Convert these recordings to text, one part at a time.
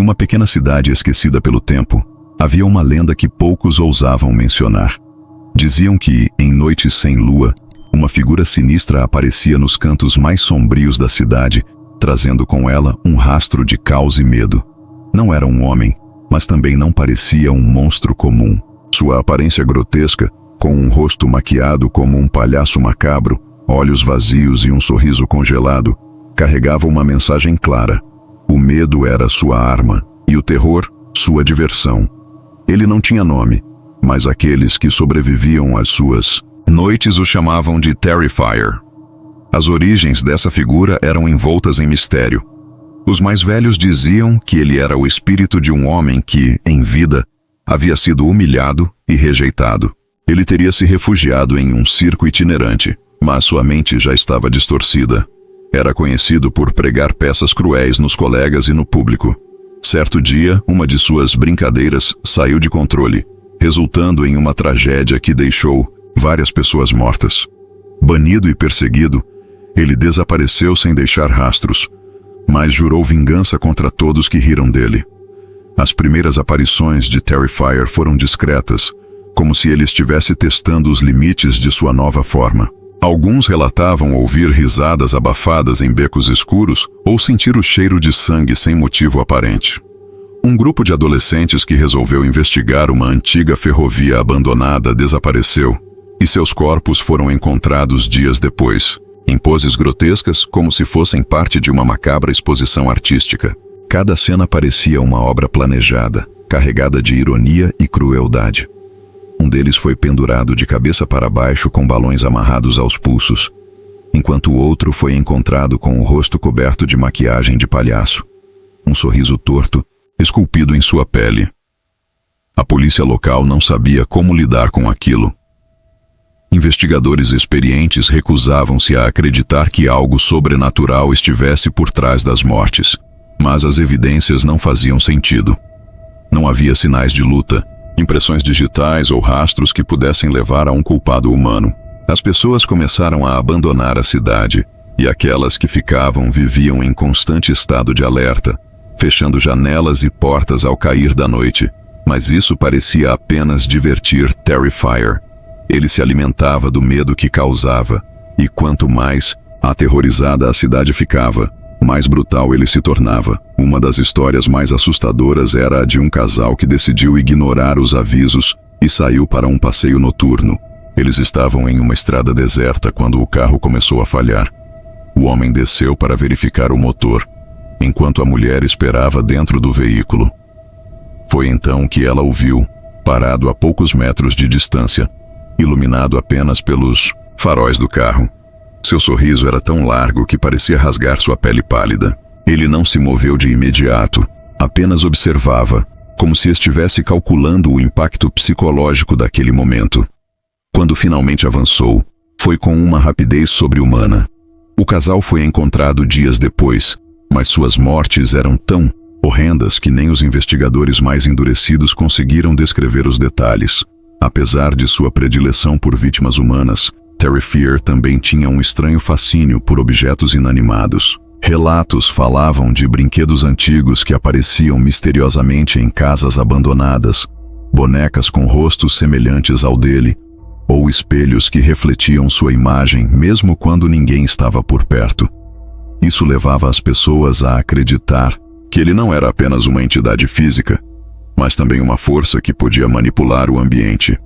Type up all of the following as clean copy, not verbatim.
uma pequena cidade esquecida pelo tempo, havia uma lenda que poucos ousavam mencionar. Diziam que, em noites sem lua, uma figura sinistra aparecia nos cantos mais sombrios da cidade, trazendo com ela um rastro de caos e medo. Não era um homem, mas também não parecia um monstro comum. Sua aparência grotesca, com um rosto maquiado como um palhaço macabro, olhos vazios e um sorriso congelado, carregava uma mensagem clara. O medo era sua arma, e o terror, sua diversão. Ele não tinha nome, mas aqueles que sobreviviam às suas noites o chamavam de Terrifier. As origens dessa figura eram envoltas em mistério. Os mais velhos diziam que ele era o espírito de um homem que, em vida, havia sido humilhado e rejeitado. Ele teria se refugiado em um circo itinerante, mas sua mente já estava distorcida. Era conhecido por pregar peças cruéis nos colegas e no público. Certo dia, uma de suas brincadeiras saiu de controle, resultando em uma tragédia que deixou várias pessoas mortas. Banido e perseguido, ele desapareceu sem deixar rastros, mas jurou vingança contra todos que riram dele. As primeiras aparições de Terrifier foram discretas, como se ele estivesse testando os limites de sua nova forma. Alguns relatavam ouvir risadas abafadas em becos escuros ou sentir o cheiro de sangue sem motivo aparente. Um grupo de adolescentes que resolveu investigar uma antiga ferrovia abandonada desapareceu, e seus corpos foram encontrados dias depois, em poses grotescas como se fossem parte de uma macabra exposição artística. Cada cena parecia uma obra planejada, carregada de ironia e crueldade. Um deles foi pendurado de cabeça para baixo com balões amarrados aos pulsos, enquanto o outro foi encontrado com o rosto coberto de maquiagem de palhaço, um sorriso torto, esculpido em sua pele. A polícia local não sabia como lidar com aquilo. Investigadores experientes recusavam-se a acreditar que algo sobrenatural estivesse por trás das mortes, mas as evidências não faziam sentido. Não havia sinais de luta, impressões digitais ou rastros que pudessem levar a um culpado humano. As pessoas começaram a abandonar a cidade, e aquelas que ficavam viviam em constante estado de alerta, fechando janelas e portas ao cair da noite. Mas isso parecia apenas divertir Terrifier. Ele se alimentava do medo que causava, e quanto mais aterrorizada a cidade ficava, mais brutal ele se tornava. Uma das histórias mais assustadoras era a de um casal que decidiu ignorar os avisos e saiu para um passeio noturno. Eles estavam em uma estrada deserta quando o carro começou a falhar. O homem desceu para verificar o motor, enquanto a mulher esperava dentro do veículo. Foi então que ela o viu, parado a poucos metros de distância, iluminado apenas pelos faróis do carro. Seu sorriso era tão largo que parecia rasgar sua pele pálida. Ele não se moveu de imediato, apenas observava, como se estivesse calculando o impacto psicológico daquele momento. Quando finalmente avançou, foi com uma rapidez sobre-humana. O casal foi encontrado dias depois, mas suas mortes eram tão horrendas que nem os investigadores mais endurecidos conseguiram descrever os detalhes. Apesar de sua predileção por vítimas humanas, Terrifier também tinha um estranho fascínio por objetos inanimados. Relatos falavam de brinquedos antigos que apareciam misteriosamente em casas abandonadas, bonecas com rostos semelhantes ao dele, ou espelhos que refletiam sua imagem mesmo quando ninguém estava por perto. Isso levava as pessoas a acreditar que ele não era apenas uma entidade física, mas também uma força que podia manipular o ambiente,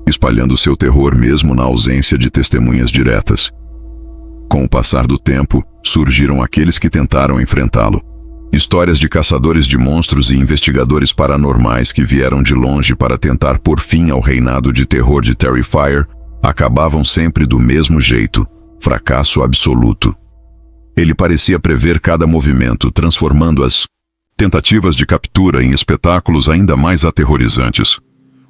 espalhando seu terror mesmo na ausência de testemunhas diretas. Com o passar do tempo, surgiram aqueles que tentaram enfrentá-lo. Histórias de caçadores de monstros e investigadores paranormais que vieram de longe para tentar pôr fim ao reinado de terror de Terrifier acabavam sempre do mesmo jeito: fracasso absoluto. Ele parecia prever cada movimento, transformando as tentativas de captura em espetáculos ainda mais aterrorizantes.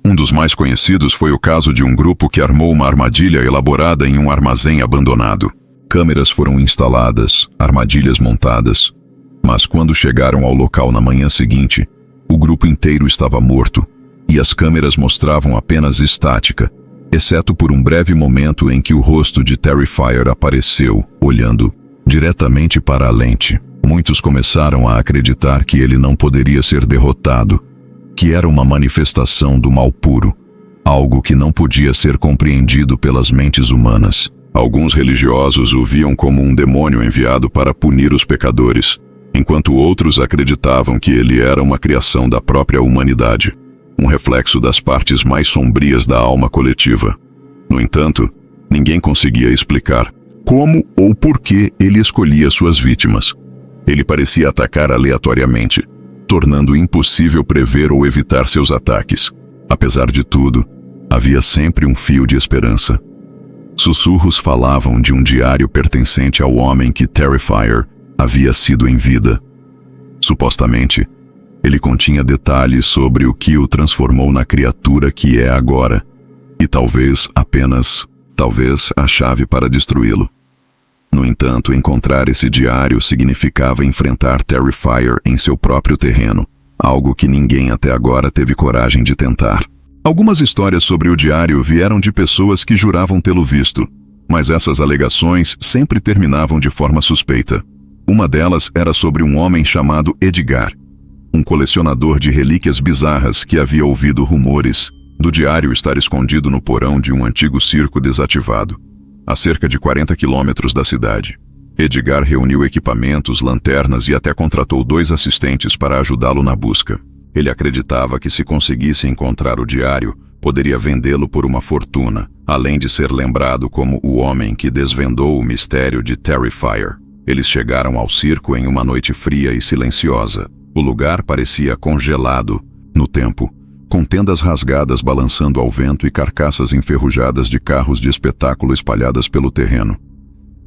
Um dos mais conhecidos foi o caso de um grupo que armou uma armadilha elaborada em um armazém abandonado. Câmeras foram instaladas, armadilhas montadas, mas quando chegaram ao local na manhã seguinte, o grupo inteiro estava morto, e as câmeras mostravam apenas estática, exceto por um breve momento em que o rosto de Terrifier apareceu, olhando diretamente para a lente. Muitos começaram a acreditar que ele não poderia ser derrotado, que era uma manifestação do mal puro, algo que não podia ser compreendido pelas mentes humanas. Alguns religiosos o viam como um demônio enviado para punir os pecadores, enquanto outros acreditavam que ele era uma criação da própria humanidade, um reflexo das partes mais sombrias da alma coletiva. No entanto, ninguém conseguia explicar como ou por que ele escolhia suas vítimas. Ele parecia atacar aleatoriamente, tornando impossível prever ou evitar seus ataques. Apesar de tudo, havia sempre um fio de esperança. Sussurros falavam de um diário pertencente ao homem que Terrifier havia sido em vida. Supostamente, ele continha detalhes sobre o que o transformou na criatura que é agora, e talvez a chave para destruí-lo. No entanto, encontrar esse diário significava enfrentar Terrifier em seu próprio terreno, algo que ninguém até agora teve coragem de tentar. Algumas histórias sobre o diário vieram de pessoas que juravam tê-lo visto, mas essas alegações sempre terminavam de forma suspeita. Uma delas era sobre um homem chamado Edgar, um colecionador de relíquias bizarras que havia ouvido rumores do diário estar escondido no porão de um antigo circo desativado, a cerca de 40 quilômetros da cidade. Edgar reuniu equipamentos, lanternas e até contratou 2 assistentes para ajudá-lo na busca. Ele acreditava que se conseguisse encontrar o diário, poderia vendê-lo por uma fortuna, além de ser lembrado como o homem que desvendou o mistério de Terrifier. Eles chegaram ao circo em uma noite fria e silenciosa. O lugar parecia congelado no tempo, com tendas rasgadas balançando ao vento e carcaças enferrujadas de carros de espetáculo espalhadas pelo terreno.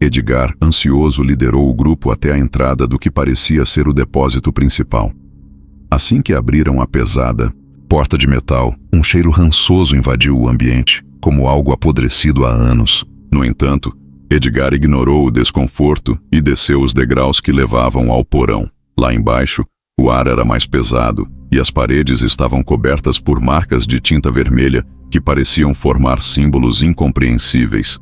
Edgar, ansioso, liderou o grupo até a entrada do que parecia ser o depósito principal. Assim que abriram a pesada porta de metal, um cheiro rançoso invadiu o ambiente, como algo apodrecido há anos. No entanto, Edgar ignorou o desconforto e desceu os degraus que levavam ao porão. Lá embaixo, o ar era mais pesado e as paredes estavam cobertas por marcas de tinta vermelha que pareciam formar símbolos incompreensíveis.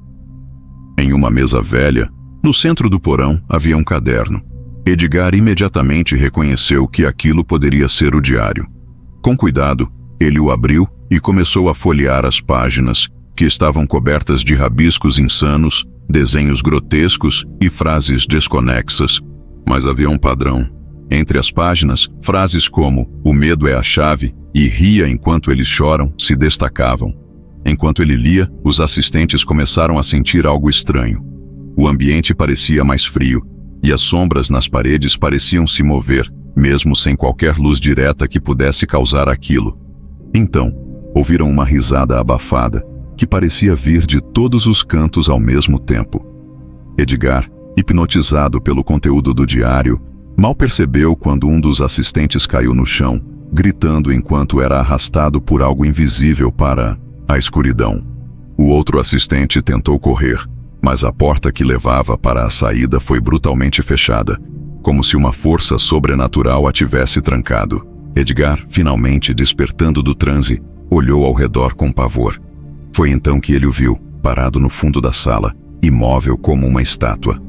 Em uma mesa velha, no centro do porão, havia um caderno. Edgar imediatamente reconheceu que aquilo poderia ser o diário. Com cuidado, ele o abriu e começou a folhear as páginas, que estavam cobertas de rabiscos insanos, desenhos grotescos e frases desconexas. Mas havia um padrão. Entre as páginas, frases como "o medo é a chave" e "ria enquanto eles choram" se destacavam. Enquanto ele lia, os assistentes começaram a sentir algo estranho. O ambiente parecia mais frio, e as sombras nas paredes pareciam se mover, mesmo sem qualquer luz direta que pudesse causar aquilo. Então, ouviram uma risada abafada, que parecia vir de todos os cantos ao mesmo tempo. Edgar, hipnotizado pelo conteúdo do diário, mal percebeu quando um dos assistentes caiu no chão, gritando enquanto era arrastado por algo invisível para a escuridão. O outro assistente tentou correr, mas a porta que levava para a saída foi brutalmente fechada, como se uma força sobrenatural a tivesse trancado. Edgar, finalmente despertando do transe, olhou ao redor com pavor. Foi então que ele o viu, parado no fundo da sala, imóvel como uma estátua.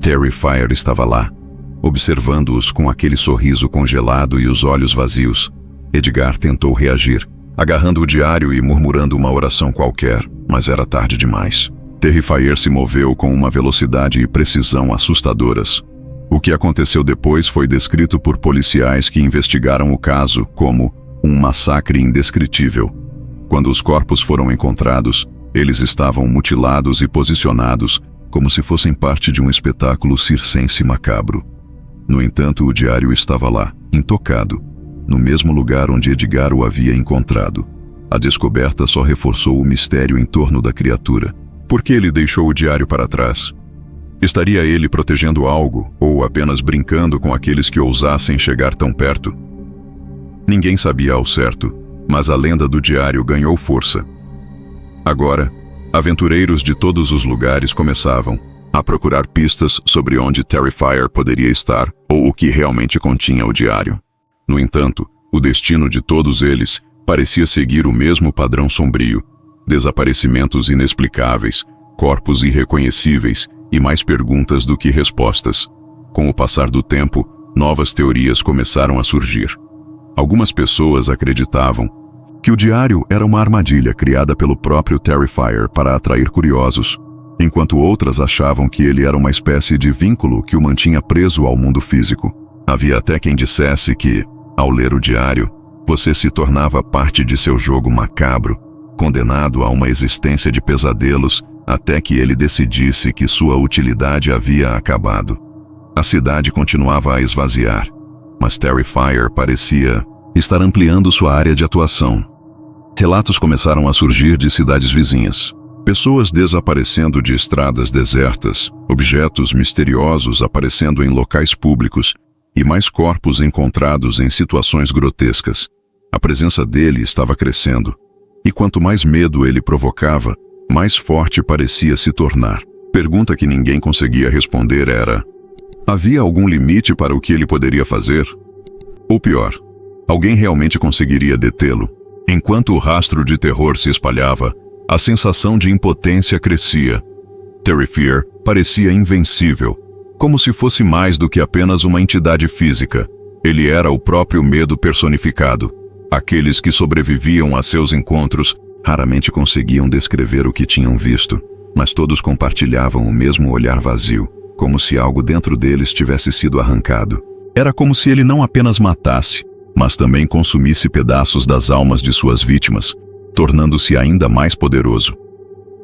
Terrifier estava lá, observando-os com aquele sorriso congelado e os olhos vazios. Edgar tentou reagir, agarrando o diário e murmurando uma oração qualquer, mas era tarde demais. Terrifier se moveu com uma velocidade e precisão assustadoras. O que aconteceu depois foi descrito por policiais que investigaram o caso como um massacre indescritível. Quando os corpos foram encontrados, eles estavam mutilados e posicionados como se fossem parte de um espetáculo circense macabro. No entanto, o diário estava lá, intocado, no mesmo lugar onde Edgar o havia encontrado. A descoberta só reforçou o mistério em torno da criatura. Por que ele deixou o diário para trás? Estaria ele protegendo algo, ou apenas brincando com aqueles que ousassem chegar tão perto? Ninguém sabia ao certo, mas a lenda do diário ganhou força. Agora, aventureiros de todos os lugares começavam a procurar pistas sobre onde Terrifier poderia estar ou o que realmente continha o diário. No entanto, o destino de todos eles parecia seguir o mesmo padrão sombrio: desaparecimentos inexplicáveis, corpos irreconhecíveis e mais perguntas do que respostas. Com o passar do tempo, novas teorias começaram a surgir. Algumas pessoas acreditavam que o diário era uma armadilha criada pelo próprio Terrifier para atrair curiosos, enquanto outras achavam que ele era uma espécie de vínculo que o mantinha preso ao mundo físico. Havia até quem dissesse que, ao ler o diário, você se tornava parte de seu jogo macabro, condenado a uma existência de pesadelos até que ele decidisse que sua utilidade havia acabado. A cidade continuava a esvaziar, mas Terrifier parecia estar ampliando sua área de atuação. Relatos começaram a surgir de cidades vizinhas. Pessoas desaparecendo de estradas desertas, objetos misteriosos aparecendo em locais públicos e mais corpos encontrados em situações grotescas. A presença dele estava crescendo, e quanto mais medo ele provocava, mais forte parecia se tornar. Pergunta que ninguém conseguia responder era: havia algum limite para o que ele poderia fazer? Ou pior, alguém realmente conseguiria detê-lo? Enquanto o rastro de terror se espalhava, a sensação de impotência crescia. Terrifier parecia invencível, como se fosse mais do que apenas uma entidade física. Ele era o próprio medo personificado. Aqueles que sobreviviam a seus encontros raramente conseguiam descrever o que tinham visto, mas todos compartilhavam o mesmo olhar vazio, como se algo dentro deles tivesse sido arrancado. Era como se ele não apenas matasse, mas também consumisse pedaços das almas de suas vítimas, tornando-se ainda mais poderoso.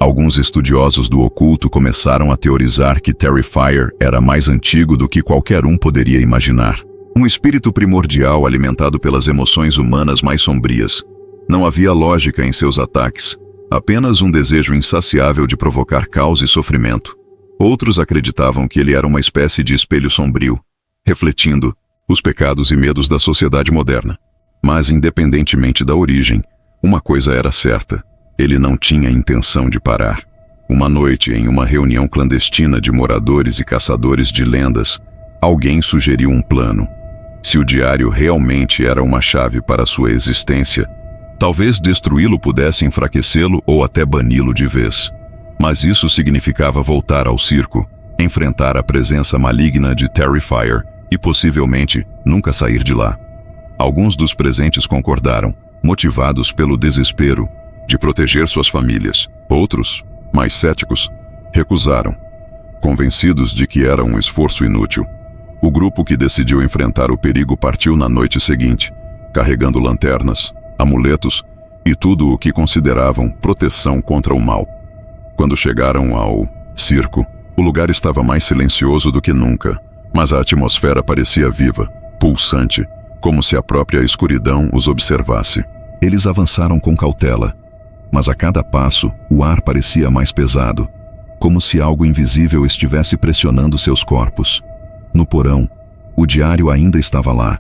Alguns estudiosos do oculto começaram a teorizar que Terrifier era mais antigo do que qualquer um poderia imaginar. Um espírito primordial alimentado pelas emoções humanas mais sombrias. Não havia lógica em seus ataques, apenas um desejo insaciável de provocar caos e sofrimento. Outros acreditavam que ele era uma espécie de espelho sombrio, refletindo os pecados e medos da sociedade moderna. Mas, independentemente da origem, uma coisa era certa: ele não tinha intenção de parar. Uma noite, em uma reunião clandestina de moradores e caçadores de lendas, alguém sugeriu um plano. Se o diário realmente era uma chave para sua existência, talvez destruí-lo pudesse enfraquecê-lo ou até bani-lo de vez. Mas isso significava voltar ao circo, enfrentar a presença maligna de Terrifier e possivelmente nunca sair de lá. Alguns dos presentes concordaram, motivados pelo desespero de proteger suas famílias. Outros, mais céticos, recusaram, convencidos de que era um esforço inútil. O grupo que decidiu enfrentar o perigo partiu na noite seguinte, carregando lanternas, amuletos e tudo o que consideravam proteção contra o mal. Quando chegaram ao circo, o lugar estava mais silencioso do que nunca, mas a atmosfera parecia viva, pulsante, como se a própria escuridão os observasse. Eles avançaram com cautela, mas a cada passo o ar parecia mais pesado, como se algo invisível estivesse pressionando seus corpos. No porão, o diário ainda estava lá,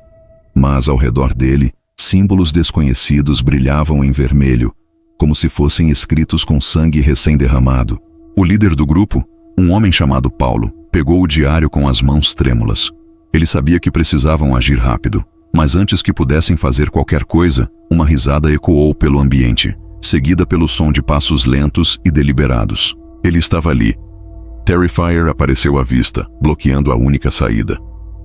mas ao redor dele, símbolos desconhecidos brilhavam em vermelho, como se fossem escritos com sangue recém-derramado. O líder do grupo, um homem chamado Paulo, pegou o diário com as mãos trêmulas. Ele sabia que precisavam agir rápido, mas antes que pudessem fazer qualquer coisa, uma risada ecoou pelo ambiente, seguida pelo som de passos lentos e deliberados. Ele estava ali. Terrifier apareceu à vista, bloqueando a única saída.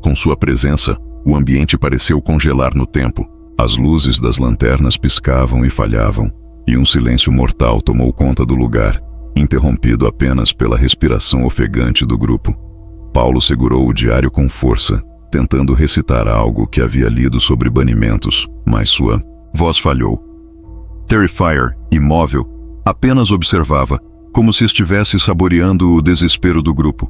Com sua presença, o ambiente pareceu congelar no tempo. As luzes das lanternas piscavam e falhavam, e um silêncio mortal tomou conta do lugar, interrompido apenas pela respiração ofegante do grupo. Paulo segurou o diário com força, tentando recitar algo que havia lido sobre banimentos, mas sua voz falhou. Terrifier, imóvel, apenas observava, como se estivesse saboreando o desespero do grupo.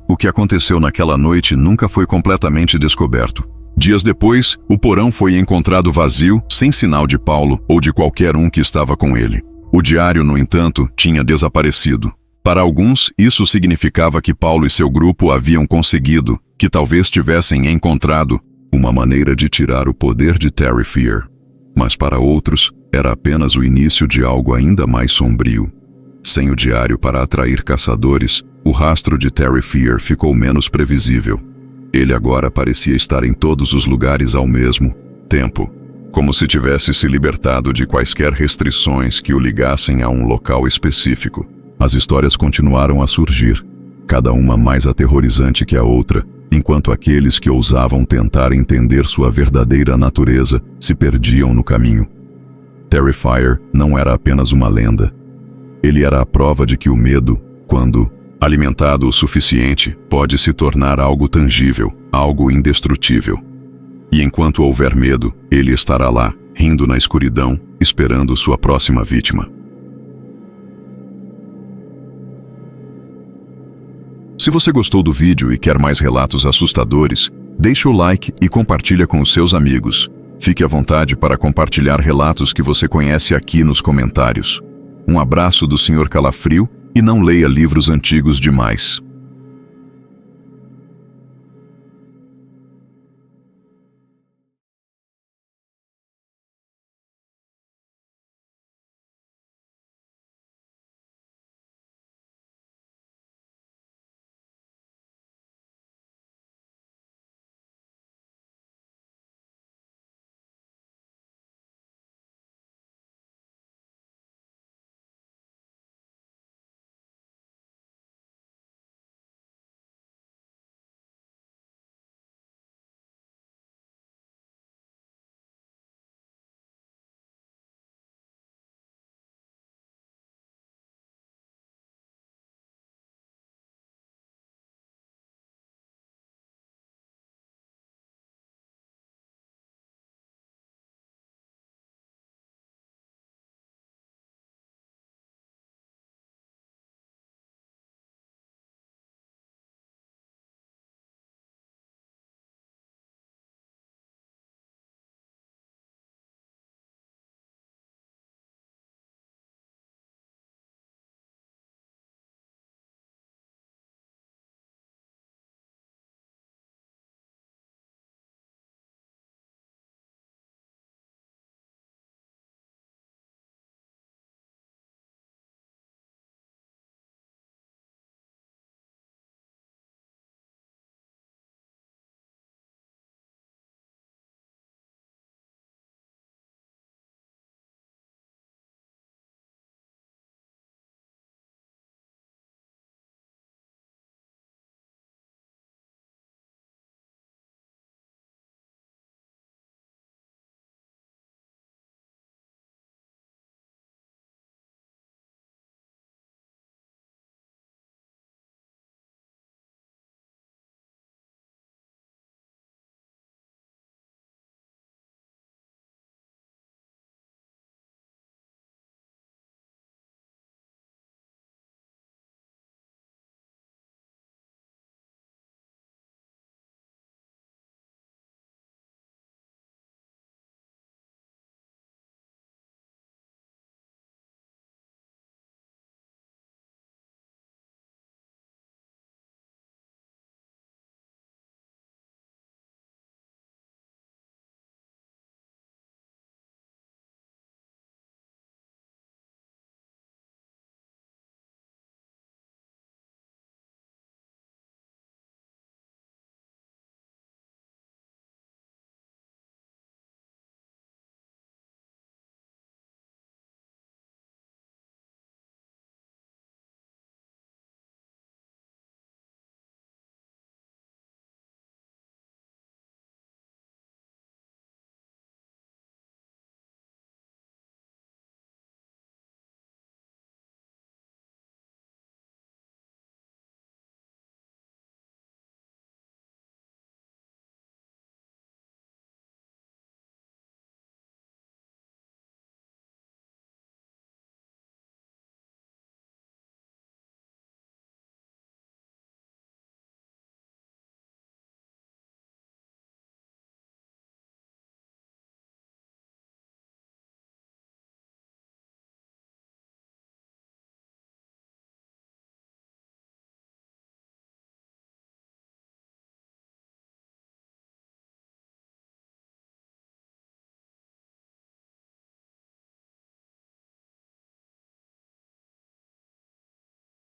O que aconteceu naquela noite nunca foi completamente descoberto. Dias depois, o porão foi encontrado vazio, sem sinal de Paulo ou de qualquer um que estava com ele. O diário, no entanto, tinha desaparecido. Para alguns, isso significava que Paulo e seu grupo haviam conseguido, que talvez tivessem encontrado, uma maneira de tirar o poder de Terrifier. Mas para outros, era apenas o início de algo ainda mais sombrio. Sem o diário para atrair caçadores, o rastro de Terrifier ficou menos previsível. Ele agora parecia estar em todos os lugares ao mesmo tempo, como se tivesse se libertado de quaisquer restrições que o ligassem a um local específico. As histórias continuaram a surgir, cada uma mais aterrorizante que a outra, enquanto aqueles que ousavam tentar entender sua verdadeira natureza se perdiam no caminho. Terrifier não era apenas uma lenda. Ele era a prova de que o medo, quando alimentado o suficiente, pode se tornar algo tangível, algo indestrutível. E enquanto houver medo, ele estará lá, rindo na escuridão, esperando sua próxima vítima. Se você gostou do vídeo e quer mais relatos assustadores, deixe o like e compartilha com os seus amigos. Fique à vontade para compartilhar relatos que você conhece aqui nos comentários. Um abraço do Sr. Calafrio e não leia livros antigos demais.